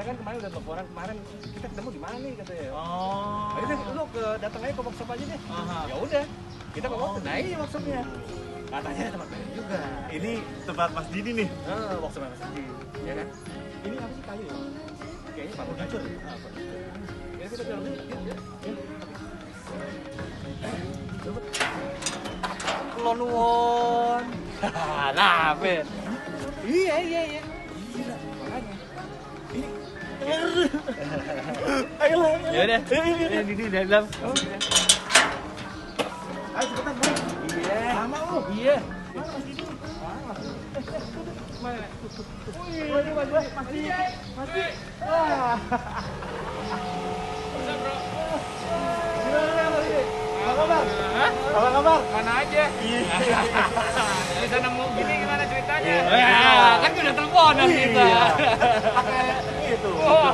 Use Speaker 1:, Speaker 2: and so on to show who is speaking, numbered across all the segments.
Speaker 1: kan kemarin udah teleponan kemarin kita ketemu di mana nih katanya.
Speaker 2: Oh.
Speaker 1: Nah, itu lu datang aja ke workshop aja deh. Ya udah, kita ke workshop. Nah ini workshopnya. Katanya tempat main juga.
Speaker 2: Ini tempat Mas Didi nih.
Speaker 1: Workshop Mas Didi, ya kan? Ini apa sih kayu? Kayaknya furniture. Ya kita jalan dulu.
Speaker 2: Kulon nuwun.
Speaker 1: Nah, Ben. Iya. Gila, makanya. Ini. Ayolah.
Speaker 2: Ya udah. Ya Didi dalam.
Speaker 1: Ayo cepetan, Bang. Iya. Lama lu. Iya. Mana Mas Didi? Mana? Wih, masih. Wah.
Speaker 3: Bisa bro.
Speaker 1: Gimana Mas Didi? Apa kabar? Apa kabar?
Speaker 3: Mana aja? Bisa nemu gini gimana ceritanya?
Speaker 2: Kan udah teleponan kita.
Speaker 1: Pakai itu.
Speaker 3: Oh,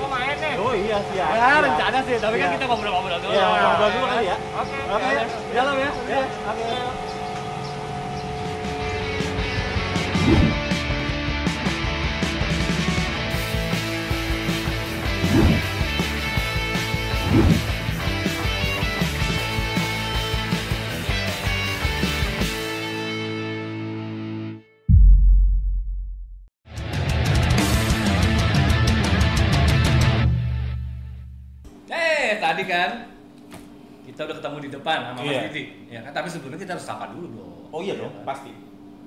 Speaker 3: mau main nih?
Speaker 1: Oh iya sih.
Speaker 2: Ya rencana sih, tapi kan kita ngobrol-ngobrol dulu.
Speaker 1: Iya, ngobrol dulu kali ya.
Speaker 3: Oke.
Speaker 1: Oke. Dalam ya. Ya. Oke.
Speaker 2: Tadi kan kita udah ketemu di depan sama Mas
Speaker 1: Iya.
Speaker 2: Didi, ya kan? Tapi sebelumnya kita harus sapa dulu dong.
Speaker 1: Oh iya dong, pasti.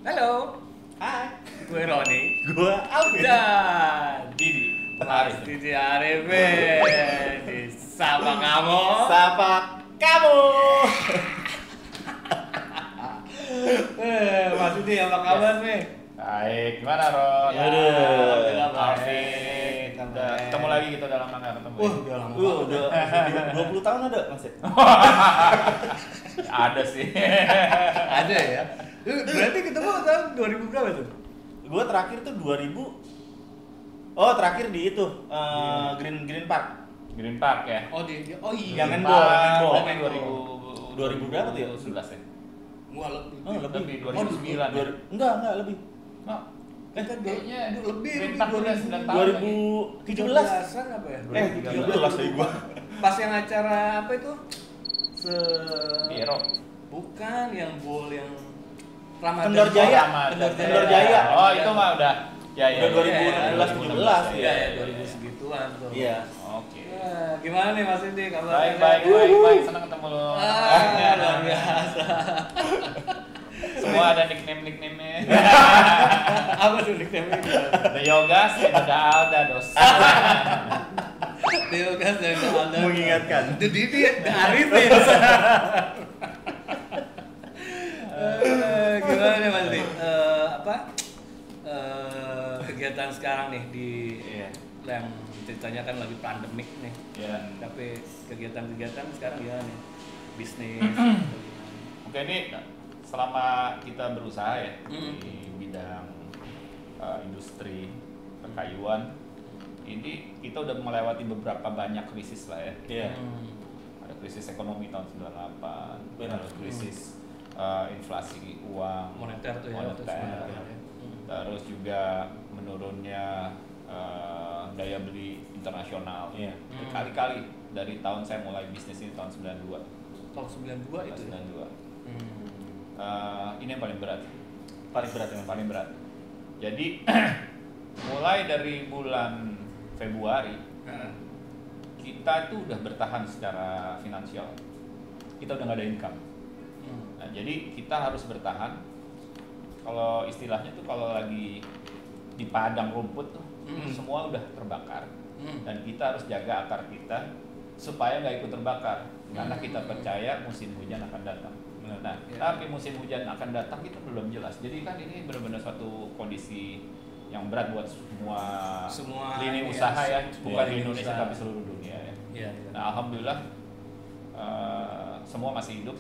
Speaker 2: Halo,
Speaker 1: Hai.
Speaker 2: gue Roni.
Speaker 1: Gua Alvin.
Speaker 2: Dan Didi. Mas Didi Arifin. Disapa kamu.
Speaker 1: Sapa kamu.
Speaker 2: Mas Didi apa kabar nih?
Speaker 4: Baik, gimana Ron?
Speaker 2: Alhamdulillah baik.
Speaker 4: Alvin, udah ketemu lagi kita udah lama nggak ketemu.
Speaker 1: Udah lama. Udah 20 tahun ada, Mas.
Speaker 4: Ada sih.
Speaker 2: Ada ya. Berarti ketemu tahun 2000 berapa tuh?
Speaker 1: Gua terakhir tuh 2000. Oh, terakhir di itu Green Park.
Speaker 4: Green Park ya.
Speaker 2: Oh iya.
Speaker 1: Yang handball, handball.
Speaker 4: Oh, main
Speaker 1: 2000 berapa tuh ya?
Speaker 4: 2011 ya.
Speaker 2: Wah lebih.
Speaker 1: Oh,
Speaker 4: Lebih
Speaker 2: Oh,
Speaker 4: 2009 ya.
Speaker 1: Enggak lebih.
Speaker 4: Oh,
Speaker 2: Kayaknya lebih.
Speaker 4: Green Park udah 9 tahun.
Speaker 1: 2017.
Speaker 2: 13-an apa ya?
Speaker 1: 13 dari gua.
Speaker 2: Pas yang acara apa itu?
Speaker 4: Piero.
Speaker 2: Bukan yang bowl yang Ramadan.
Speaker 1: Kendor Jaya.
Speaker 2: Kendor Jaya.
Speaker 4: Oh, itu mah udah. Ya,
Speaker 1: Udah 2016, 17.
Speaker 2: Iya, 2000 segituan tuh.
Speaker 1: Iya.
Speaker 4: Oke.
Speaker 2: Nah, gimana nih Mas Indi kabarnya?
Speaker 4: Baik, senang ketemu lo.
Speaker 2: Luar biasa.
Speaker 4: Semua ada nickname-nya.
Speaker 2: Apa tuh nickname-nya?
Speaker 4: The Yogas, ada Alda Dos.
Speaker 2: Theo Gas dan Alda.
Speaker 1: Mengingatkan.
Speaker 2: The Didi, The Arifin. Gimana nih Mas Indi? Kegiatan sekarang nih di yang ceritanya kan lagi pandemik nih.
Speaker 4: Iya.
Speaker 2: Tapi kegiatan-kegiatan sekarang gimana nih? Bisnis.
Speaker 4: Oke, ini selama kita berusaha ya di bidang industri perkayuan, ini kita udah melewati beberapa banyak krisis lah ya.
Speaker 1: Iya.
Speaker 4: Ada krisis ekonomi tahun 98,
Speaker 1: Benar.
Speaker 4: ada krisis inflasi uang,
Speaker 2: Moneter tuh ya.
Speaker 4: moneter. Terus juga menurunnya daya beli internasional.
Speaker 1: Iya.
Speaker 4: Berkali-kali dari tahun saya mulai bisnis ini tahun 92.
Speaker 2: Tahun 92 itu.
Speaker 4: 92. Ini yang paling berat.
Speaker 1: Paling berat yang
Speaker 4: Paling berat. Jadi mulai dari bulan Februari kita itu udah bertahan secara finansial. Kita udah nggak ada income. Nah, jadi kita harus bertahan. Kalau istilahnya tuh kalau lagi di padang rumput tuh semua udah terbakar dan kita harus jaga akar kita supaya nggak ikut terbakar karena kita percaya musim hujan akan datang. Nah, tapi musim hujan akan datang itu belum jelas. Jadi kan ini benar-benar suatu kondisi yang berat buat semua lini usaha ya, bukan di Indonesia tapi seluruh dunia ya.
Speaker 2: Iya.
Speaker 4: Nah, alhamdulillah semua masih hidup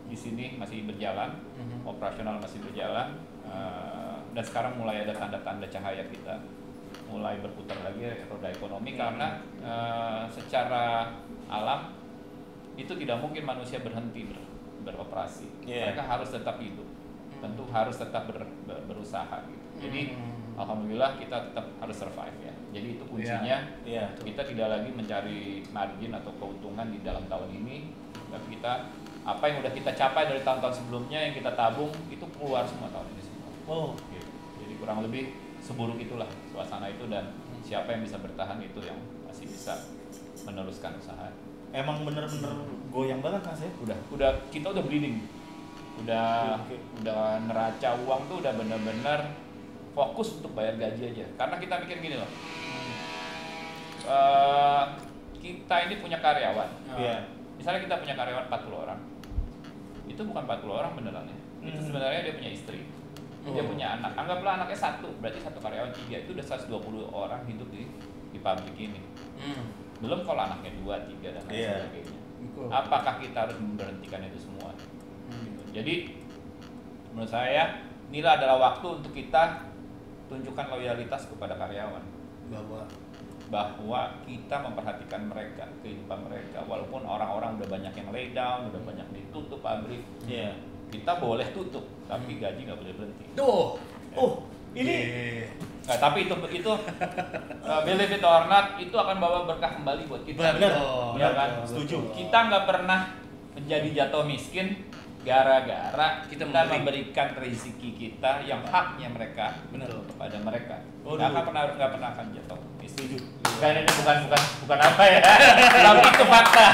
Speaker 4: di sini, masih berjalan, operasional masih berjalan, dan sekarang mulai ada tanda-tanda cahaya kita mulai berputar lagi roda ekonomi karena secara alam itu tidak mungkin manusia berhenti beroperasi. Mereka harus tetap hidup, tentu harus tetap berusaha gitu. Jadi alhamdulillah kita tetap harus survive ya. Jadi itu kuncinya.
Speaker 1: Iya.
Speaker 4: Kita tidak lagi mencari margin atau keuntungan di dalam tahun ini, tapi kita apa yang udah kita capai dari tahun-tahun sebelumnya yang kita tabung itu keluar semua tahun ini semua.
Speaker 1: Oh,
Speaker 4: Gitu. Jadi kurang lebih seburuk itulah suasana itu, dan siapa yang bisa bertahan itu yang masih bisa meneruskan usaha.
Speaker 1: emang bener-bener goyang banget Mas ya.
Speaker 4: Kita udah bleeding. Udah neraca uang tuh udah bener-bener fokus untuk bayar gaji aja. Karena kita mikir gini loh. Kita ini punya karyawan.
Speaker 1: Iya.
Speaker 4: Misalnya kita punya karyawan 40 orang. Itu bukan 40 orang beneran ya. Itu sebenarnya dia punya istri. Dia punya anak. Anggaplah anaknya 1, berarti 1 karyawan 3. Itu udah 120 orang hidup di pabrik ini. Belum kalau anaknya 2, 3 dan lain sebagainya. Apakah kita harus memberhentikan itu semua? Gitu. Jadi menurut saya inilah adalah waktu untuk kita tunjukkan loyalitas kepada karyawan. Bahwa kita memperhatikan mereka, kehidupan mereka. Walaupun orang-orang udah banyak yang lay down, udah banyak ditutup pabrik.
Speaker 1: Iya.
Speaker 4: Kita boleh tutup, tapi gaji nggak boleh berhenti.
Speaker 2: Tuh.
Speaker 1: Ini
Speaker 4: Nah, tapi itu believe it or not, itu akan bawa berkah kembali buat kita.
Speaker 1: benar.
Speaker 4: Ya kan?
Speaker 1: Setuju.
Speaker 4: Kita nggak pernah menjadi jatuh miskin gara-gara kita memberikan rezeki kita yang haknya mereka kepada mereka. Nggak pernah akan jatuh miskin.
Speaker 1: Setuju.
Speaker 4: Ini bukan apa ya? Tapi itu fakta.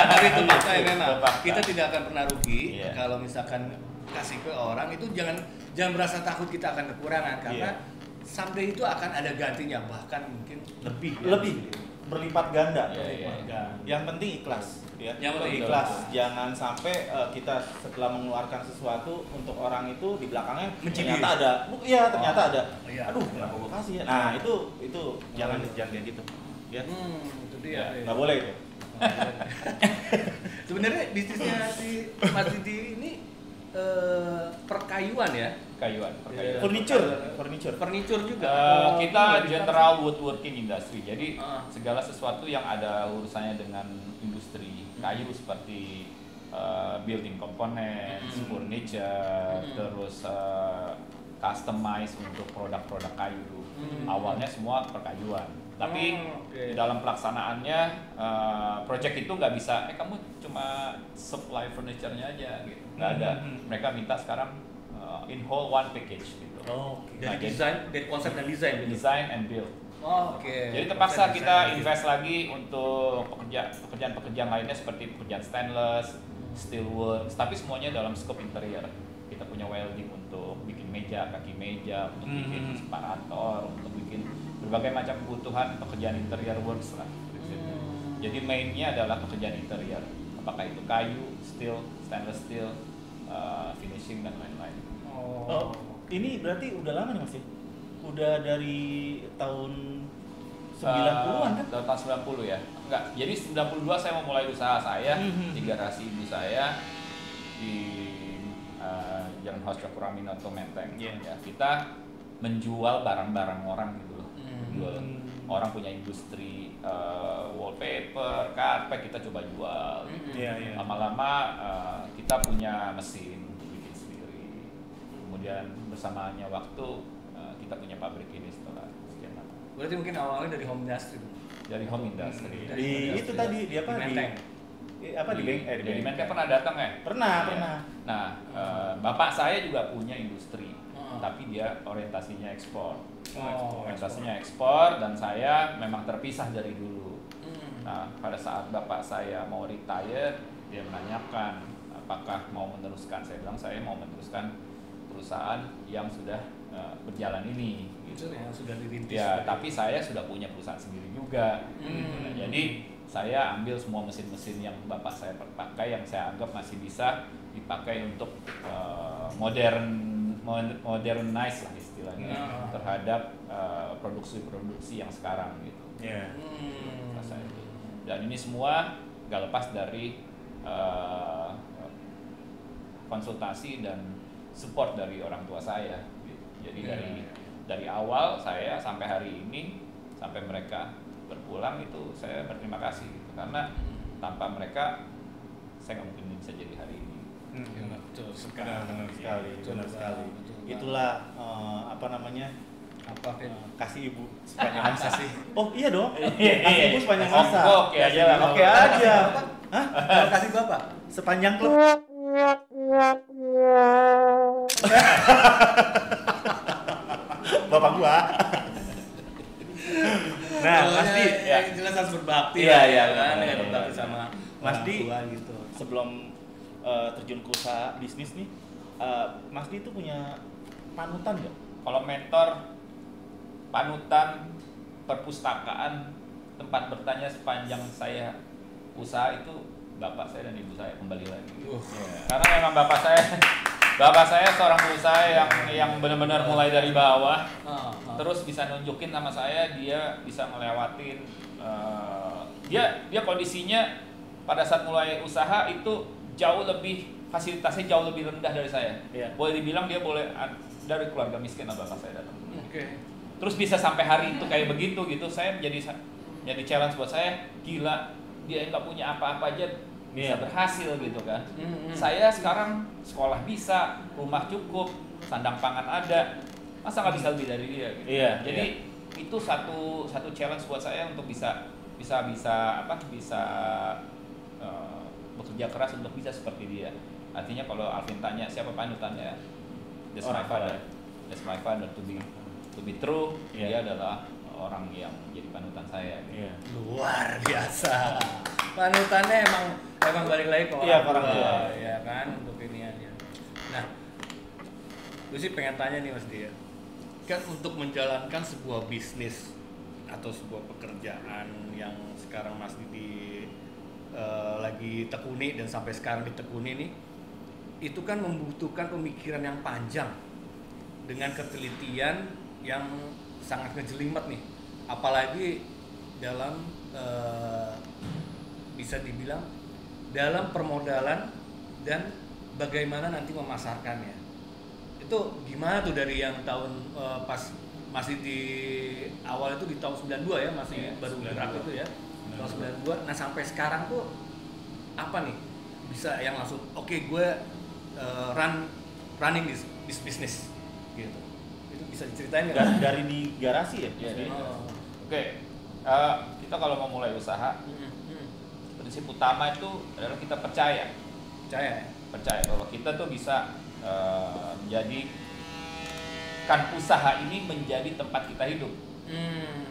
Speaker 2: Tapi itu fakta ya memang.
Speaker 4: Itu fakta.
Speaker 2: Kita tidak akan pernah rugi
Speaker 4: Iya.
Speaker 2: kalau misalkan kasih ke orang itu jangan merasa takut kita akan kekurangan karena someday itu akan ada gantinya, bahkan mungkin lebih
Speaker 1: berlipat ganda.
Speaker 4: Iya.
Speaker 1: Yang penting ikhlas ya.
Speaker 2: Yang penting
Speaker 1: ikhlas. Jangan sampai kita setelah mengeluarkan sesuatu untuk orang itu di belakangnya
Speaker 2: Mencibir.
Speaker 1: ternyata ada. Ternyata ada.
Speaker 2: Iya.
Speaker 1: Aduh, kenapa gue kasih ya? Nah, itu jangan kayak gitu. Ya.
Speaker 2: itu dia.
Speaker 1: Nggak boleh itu.
Speaker 2: Sebenarnya bisnisnya si Mas Didi ini perkayuan ya.
Speaker 4: Perkayuan.
Speaker 2: Furniture juga.
Speaker 4: Kita general woodworking industry. Jadi
Speaker 2: Ah.
Speaker 4: segala sesuatu yang ada urusannya dengan industri kayu seperti building components, furniture, terus customize untuk produk-produk kayu. Awalnya semua perkayuan. Tapi di dalam pelaksanaannya project itu nggak bisa kamu cuma supply furniture-nya aja gitu. Nggak ada. Mereka minta sekarang in whole one package gitu.
Speaker 2: Dari desain, dari konsep dan desain gitu.
Speaker 4: Design and build. Jadi terpaksa
Speaker 2: Konsep,
Speaker 4: kita
Speaker 2: desain, dan
Speaker 4: invest lagi untuk pekerjaan-pekerjaan lainnya seperti pekerjaan stainless, steelworks, tapi semuanya dalam scope interior. Kita punya welding untuk bikin meja, kaki meja, untuk bikin separator, untuk bikin berbagai macam kebutuhan pekerjaan interior works lah. Jadi mainnya adalah pekerjaan interior. Apakah itu kayu, steel, stainless steel, finishing dan lain-lain.
Speaker 1: Ini berarti udah lama nih Mas ya? Udah dari tahun 90-an kan?
Speaker 4: Tahun 90 ya? Enggak, jadi 92 saya mau mulai usaha saya di garasi ibu saya di Jalan House Cokroaminoto Menteng. Ya, kita menjual barang-barang orang gitu loh. Jual. Orang punya industri wallpaper, karpet, kita coba jual. Lama-lama kita punya mesin bikin sendiri. Kemudian bersamanya waktu kita punya pabrik ini setelah sekian lama.
Speaker 2: Berarti mungkin awalnya dari home industry.
Speaker 4: Dari home industry.
Speaker 1: Itu tadi di apa?
Speaker 4: Di Menteng pernah datang ya?
Speaker 1: Pernah.
Speaker 4: Nah, bapak saya juga punya industri, tapi dia orientasinya ekspor. Orientasinya ekspor dan saya memang terpisah dari dulu. Nah, pada saat bapak saya mau retire, dia menanyakan apakah mau meneruskan. Saya bilang saya mau meneruskan perusahaan yang sudah berjalan ini. Gitu.
Speaker 2: Yang sudah dirintis.
Speaker 4: Ya, tapi saya sudah punya perusahaan sendiri juga. Nah, jadi saya ambil semua mesin-mesin yang bapak saya pakai yang saya anggap masih bisa dipakai untuk modernize lah istilahnya terhadap produksi-produksi yang sekarang gitu. Rasa itu. Dan ini semua gak lepas dari konsultasi dan support dari orang tua saya. Gitu. Jadi dari awal saya sampai hari ini sampai mereka berpulang itu saya berterima kasih gitu. Karena tanpa mereka saya nggak mungkin bisa jadi hari ini.
Speaker 2: Betul
Speaker 1: Benar sekali. Itulah
Speaker 2: Apa Vin?
Speaker 1: Kasih ibu sepanjang masa.
Speaker 2: Kasih.
Speaker 1: Oh iya dong.
Speaker 4: Iya.
Speaker 1: Kasih ibu sepanjang masa.
Speaker 4: Oke aja lah.
Speaker 1: Oke aja. Hah?
Speaker 2: Kalau kasih gua apa?
Speaker 1: Sepanjang klub. Bapak gua. Nah, Mas Di,
Speaker 2: ya jelas harus berbakti.
Speaker 1: Iya,
Speaker 2: lah,
Speaker 1: iya,
Speaker 2: kan,
Speaker 1: benar,
Speaker 2: ya,
Speaker 1: benar.
Speaker 2: berbakti sama
Speaker 1: Mas
Speaker 2: orang
Speaker 1: Di,
Speaker 2: tua gitu.
Speaker 1: sebelum terjun ke usaha bisnis nih, Mas Di itu punya panutan nggak?
Speaker 4: Kalau mentor, panutan, perpustakaan, tempat bertanya sepanjang saya usaha itu bapak saya dan ibu saya kembali lagi. Karena memang bapak saya seorang pengusaha yang benar-benar mulai dari bawah, terus bisa nunjukin sama saya dia bisa ngelewatin. Dia kondisinya pada saat mulai usaha itu jauh lebih fasilitasnya jauh lebih rendah dari saya.
Speaker 1: Iya.
Speaker 4: Boleh dibilang dia dari keluarga miskin bapak saya datang.
Speaker 2: Oke.
Speaker 4: Terus bisa sampai hari itu kayak begitu gitu, saya jadi challenge buat saya, gila dia nggak punya apa-apa aja bisa berhasil gitu kan. Saya sekarang sekolah bisa, rumah cukup, sandang pangan ada, masa nggak bisa lebih dari dia gitu.
Speaker 1: Iya,
Speaker 4: Jadi itu satu challenge buat saya untuk bisa bekerja keras untuk bisa seperti dia. Artinya kalau Alvin tanya siapa panutannya, that's my father to be true. Dia adalah orang yang jadi panutan saya gitu.
Speaker 2: Luar biasa. Panutannya emang balik lagi ke orang tua, ya kan, untuk iniannya. Nah, gue sih pengen tanya nih Mas Dia, kan untuk menjalankan sebuah bisnis atau sebuah pekerjaan yang sekarang Mas Didi lagi tekuni dan sampai sekarang ditekuni nih, itu kan membutuhkan pemikiran yang panjang dengan ketelitian yang sangat ngejelimet nih, apalagi dalam bisa dibilang dalam permodalan dan bagaimana nanti memasarkannya. Itu gimana tuh dari yang tahun pas masih di awal itu di tahun 92 ya, masih baru gerak itu ya, tahun 92. Nah sampai sekarang tuh apa nih bisa yang langsung oke, gue running this business gitu. Itu bisa diceritain nggak?
Speaker 1: Dari di garasi ya?
Speaker 4: Oke. Kita kalau mau mulai usaha, prinsip utama itu adalah kita percaya bahwa kita tuh bisa menjadikan usaha ini menjadi tempat kita hidup.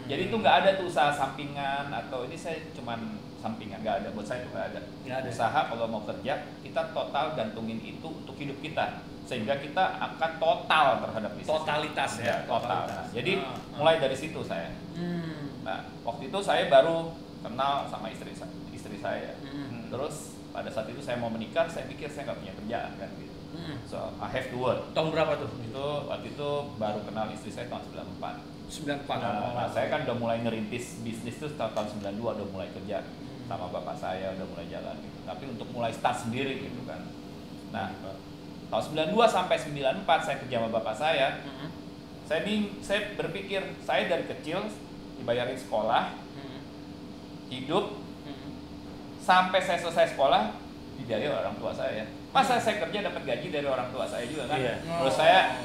Speaker 4: Jadi itu nggak ada tuh usaha sampingan atau ini saya cuman sampingan, nggak ada. Buat saya itu nggak ada. Usaha kalau mau kerja kita total gantungin itu untuk hidup kita, sehingga kita akan total terhadap bisnis.
Speaker 2: Totalitas ya.
Speaker 4: Total. Jadi mulai dari situ saya. Nah waktu itu saya baru kenal sama istri saya. Terus pada saat itu saya mau menikah, saya pikir saya nggak punya kerjaan kan gitu. So I have to work.
Speaker 2: Tahun berapa tuh?
Speaker 4: Waktu itu baru kenal istri saya tahun 94. Nah, saya kan udah mulai ngerintis bisnis tuh tahun 92 udah mulai kerja sama bapak saya, udah mulai jalan gitu. Tapi untuk mulai start sendiri gitu kan. Nah, tahun 92 sampai 94 saya kerja sama bapak saya. Saya berpikir saya dari kecil dibayarin sekolah, hidup, sampai saya selesai sekolah dibiayai orang tua saya. Masa saya kerja dapat gaji dari orang tua saya juga kan? Menurut saya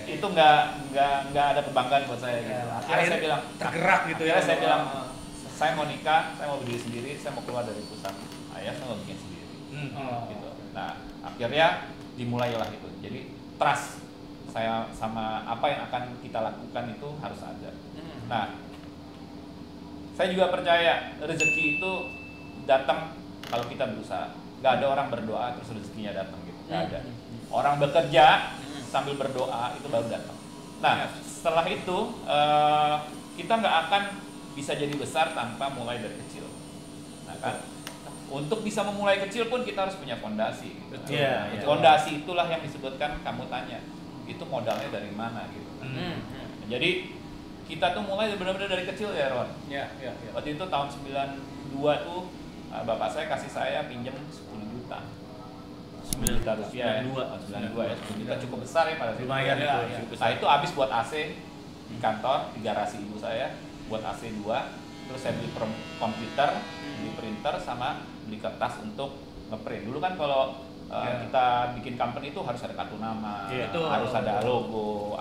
Speaker 4: itu nggak ada kebanggaan buat saya gitu. Akhirnya saya bilang
Speaker 2: tergerak gitu ya.
Speaker 4: Saya bilang saya mau nikah, saya mau berdiri sendiri, saya mau keluar dari perusahaan ayah, saya mau bikin sendiri. Gitu. Nah akhirnya dimulailah itu. Jadi trust saya sama apa yang akan kita lakukan itu harus ada. Nah saya juga percaya rezeki itu datang kalau kita berusaha. Gak ada orang berdoa terus rezekinya datang gitu. Gak ada. Orang bekerja sambil berdoa itu baru datang. Nah setelah itu kita nggak akan bisa jadi besar tanpa mulai dari kecil. Nah kan untuk bisa memulai kecil pun kita harus punya fondasi. Gitu. Fondasi itulah yang disebutkan kamu tanya. Itu modalnya dari mana gitu. Jadi kita tuh mulai benar-benar dari kecil ya Ron. Waktu itu tahun 92 tuh bapak saya kasih saya pinjam 10 juta. 9 juta rupiah 92 ya. 10 juta cukup besar ya pada saat itu.
Speaker 2: Lumayan itu.
Speaker 4: Nah itu habis buat AC di kantor, di garasi ibu saya, buat AC 2. Terus saya beli komputer, beli printer sama beli kertas untuk ngeprint. Dulu kan kalau kita bikin company itu harus ada kartu nama, harus ada logo,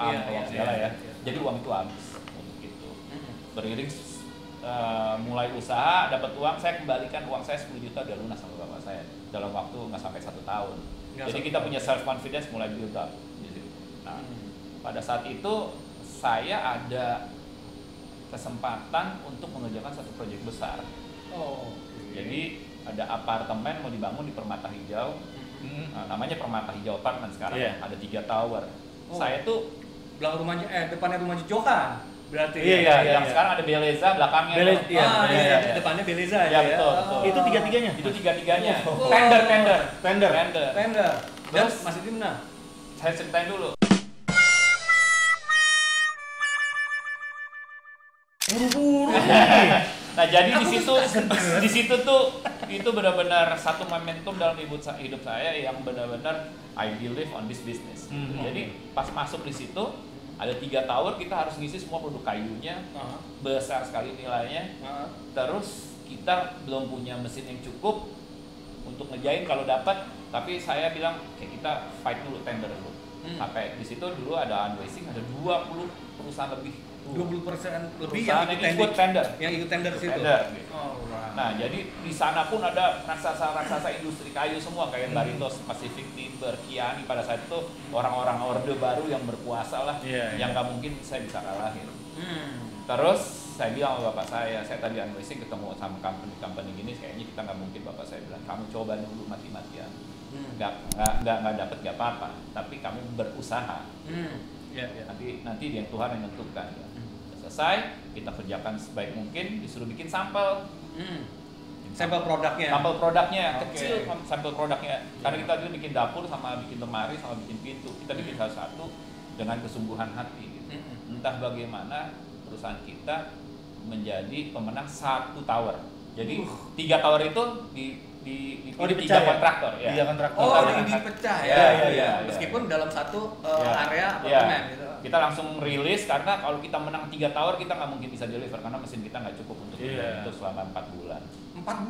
Speaker 4: segala ya. Jadi uang itu habis untuk itu. Beriring mulai usaha, dapat uang, saya kembalikan uang saya 10 juta udah lunas sama bapak saya dalam waktu nggak sampai 1 tahun. Jadi kita punya self confidence mulai build up. Nah, pada saat itu saya ada kesempatan untuk mengerjakan satu proyek besar. Jadi ada apartemen mau dibangun di Permata Hijau. Nah, namanya Permata Hijau Apartment sekarang. Ada 3 tower. Saya tuh
Speaker 2: depannya rumah Jokan. Berarti
Speaker 4: yang sekarang ada Beleza belakangnya.
Speaker 2: Depannya Beleza
Speaker 4: ya. Betul.
Speaker 1: Itu tiga-tiganya.
Speaker 4: Tender.
Speaker 2: Dan masih di mana?
Speaker 4: Saya ceritain dulu. Nah, jadi di situ tuh itu benar-benar satu momentum dalam hidup saya yang benar-benar I believe on this business. Jadi pas masuk di situ ada 3 tower, kita harus ngisi semua produk kayunya, besar sekali nilainya. Terus kita belum punya mesin yang cukup untuk ngejain kalau dapat, tapi saya bilang kayak kita fight dulu, tender dulu. Sampai di situ dulu ada Unwasing, ada 20 perusahaan lebih.
Speaker 2: 20% lebih
Speaker 4: yang ikut tender.
Speaker 2: Yang ikut tender situ.
Speaker 4: Gitu. Nah, jadi di sana pun ada raksasa industri kayu semua kayak Barritos, Pacific Timber, Kiani. Pada saat itu orang-orang orde baru yang berkuasa lah, yang nggak mungkin saya bisa kalahin. Terus saya bilang sama bapak saya tadi Unwasing ketemu sama company gini, kayaknya kita nggak mungkin. Bapak saya bilang, kamu coba dulu mati-matian. Nggak dapat nggak apa-apa, tapi kamu berusaha. Nanti yang Tuhan yang menentukan. Selesai, kita kerjakan sebaik mungkin, disuruh bikin sampel.
Speaker 2: Sampel produknya.
Speaker 4: Kecil sampel produknya. Karena kita dulu bikin dapur sama bikin lemari sama bikin pintu. Kita bikin satu-satu dengan kesungguhan hati gitu. Entah bagaimana perusahaan kita menjadi pemenang 1 tower. Jadi 3 tower itu dipilih 3 kontraktor ya.
Speaker 1: 3 kontraktor.
Speaker 2: Dipecah ya. Meskipun dalam satu area apartemen gitu.
Speaker 4: Kita langsung rilis karena kalau kita menang 3 tower kita nggak mungkin bisa deliver karena mesin kita nggak cukup untuk itu selama 4 bulan.
Speaker 2: 4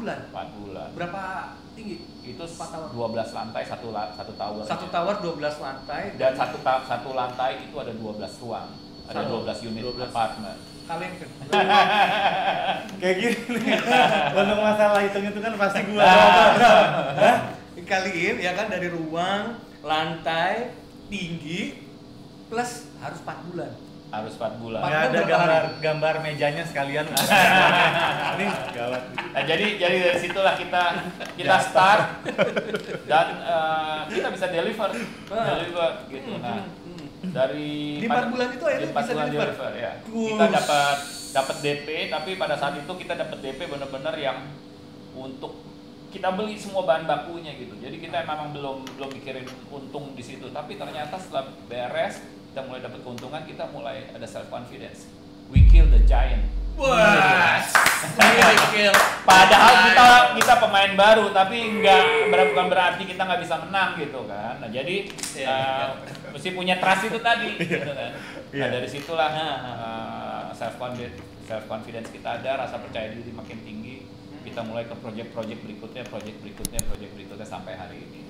Speaker 2: bulan. Berapa tinggi?
Speaker 4: Itu 12 lantai satu tower.
Speaker 2: Satu tower 12 lantai.
Speaker 4: Dan satu lantai itu ada 12 ruang. Ada 12 unit apartemen.
Speaker 2: Kalian
Speaker 1: kayak gini. Untuk masalah hitung kan pasti gua.
Speaker 2: Kaliin ya kan dari ruang, lantai, tinggi plus harus 4 bulan.
Speaker 4: Harus 4 bulan.
Speaker 1: Nggak ada gambar mejanya sekalian. Ini gawat.
Speaker 4: Nah, jadi dari situlah kita start dan kita bisa deliver gitu. Nah, dari
Speaker 2: di 4 bulan itu akhirnya bisa deliver
Speaker 4: ya. Kita dapat DP, tapi pada saat itu kita dapat DP benar-benar yang untuk kita beli semua bahan bakunya gitu. Jadi kita memang belum mikirin untung di situ, tapi ternyata setelah beres kita mulai dapat keuntungan, kita mulai ada self confidence. We kill the giant.
Speaker 2: Wah.
Speaker 4: Padahal kita pemain baru, tapi bukan berarti kita nggak bisa menang gitu kan. Nah, jadi mesti punya trust itu tadi gitu kan. Nah, dari situlah self confidence kita ada, rasa percaya diri makin tinggi. Kita mulai ke project berikutnya sampai hari ini.